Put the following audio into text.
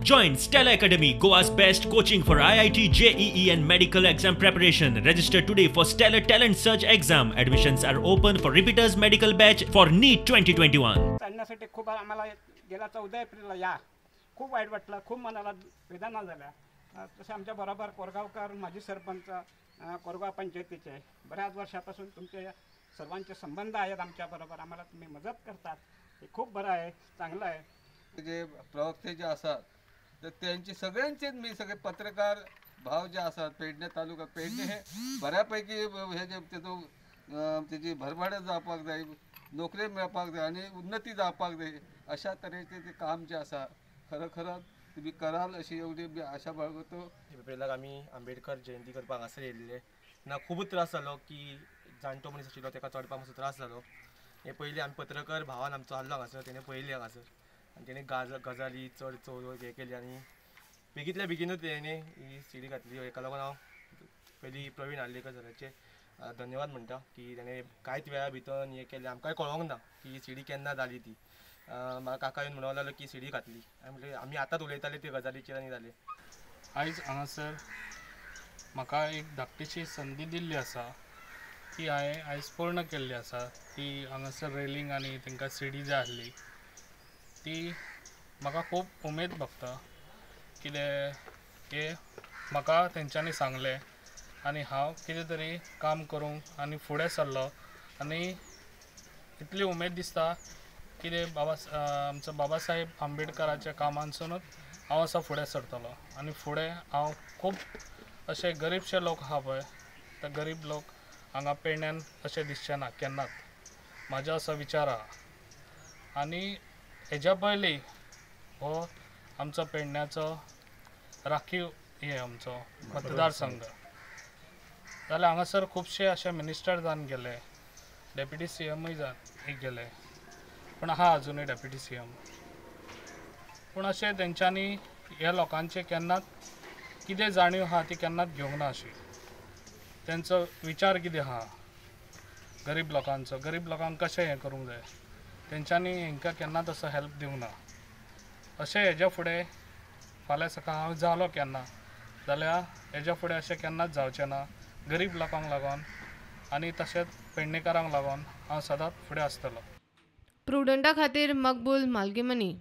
Join Stella Academy, Goa's best coaching for IIT, JEE and medical exam preparation. Register today for Stellar Talent Search exam. Admissions are open for repeaters medical batch for NEET 2021. चालण्यासाठी खूप आम्हाला गेल्या 14 एप्रिलला या खूप वाईट वाटलं, खूप मनाला वेदना झाल्या. तसे आमच्या बरोबर कोरगावकर माजी सरपंच कोरगाव पंचायतीचे बऱ्याच वर्षापासून तुमचे सर्वांचे संबंध आहेत आमच्या बरोबर. आम्हाला तुम्ही मदत करतात, हे खूप बरं आहे, चांगलं आहे. जे प्रवक्ते जे असतात तर त्यांचे सगळ्यांचे मी सगळे पत्रकार भाव जे असतात पेडणे तालुका पेडणे हे बऱ्यापैकी हे जे त्याची भरभराट जावपाक जाय, नोकरी मेळपाक जाय आणि उन्नती जावपाक जाय अशा तरेचे ते काम जे आसा खरोखर तुम्ही कराल अशी एवढी आशा बाळगतो. एप्रिलाक आमी आंबेडकर जयंती करपाक हांगासर येयल्ले ना खूब त्रास जालो की जाणटो मनीस आशिल्लो ताका चडपाक मातसो त्रास जालो. हे पयलीं आमी पत्रकार भावान आमचो आसलो हांगासर, तेणें पयलीं हांगासर आनी तेणें गजाली चड चोर हे केली आनी बेगींतल्या बेगीनूच तेणें ही सीडी घातली. हेका लागून हांव पयलीं प्रवीण आर्लेकर सराचे धन्यवाद म्हणटा की तेणें कांयच वेळा भितर हें केलें. आमकांय कळोंक ना की ही सीडी केन्ना जाली ती. म्हाका काका येवन म्हणूंक लागलो की सीडी घातली. हांवें म्हणलें आमी आतांच उलयताले ती गजालीचेर आनी जालें. आयज हांगासर म्हाका एक धाकटीशी संदी दिल्ली आसा ती हांवें आयज पूर्ण केल्ली आसा. ती हांगासर रेलिंग आनी तांकां सीडी जाय आसली ती म्हाका खूब उमेद भोगता कितें हे म्हाका तेंच्यांनी सांगलें आनी हांव कितें तरी काम करूंक आनी फुडें सरलो आनी इतली उमेद दिसता कितें आमचो बाबा साहेब आंबेडकराच्या कामांसूनच हांव असो फुडें सरतलो आनी फुडें हांव खूब अशे गरीबशे लोक आहा पळय ते गरीब लोक हांगा पेडण्यान अशें दिसचे ना केन्नाच, म्हाजो असो विचार आहा. आनी हेज्या पयलीं हो आमचो पेडण्याचो राखीव हे आमचो मतदारसंघ जाल्यार हांगासर खुबशे अशे मिनिस्टर जावन गेले, डेप्युटी CMय जावन गेले, पूण आहा अजुनूय डेप्युटी CM. पूण अशें तेंच्यांनी ह्या लोकांचे केन्नाच कितें जाणीव आहा ती केन्नाच घेवंक ना. अशी तेंचो विचार कितें आहा गरीब लोकांचो, गरीब लोकांक कशें हें करूंक जाय तेंच्यांनी हांकां केन्नाच असो हेल्प दिवंक ना. अशें हेज्या फुडें फाल्यां सकाळ हांव जालो केन्ना जाल्यार हेज्या फुडें अशें केन्नाच जावचें ना. गरीब लोकांक लागून आनी तशेंच पेडणेकारांक लागून हांव सदांच फुडें आसतलो. प्रुडंटा खातीर मकबूल मालगीमनी.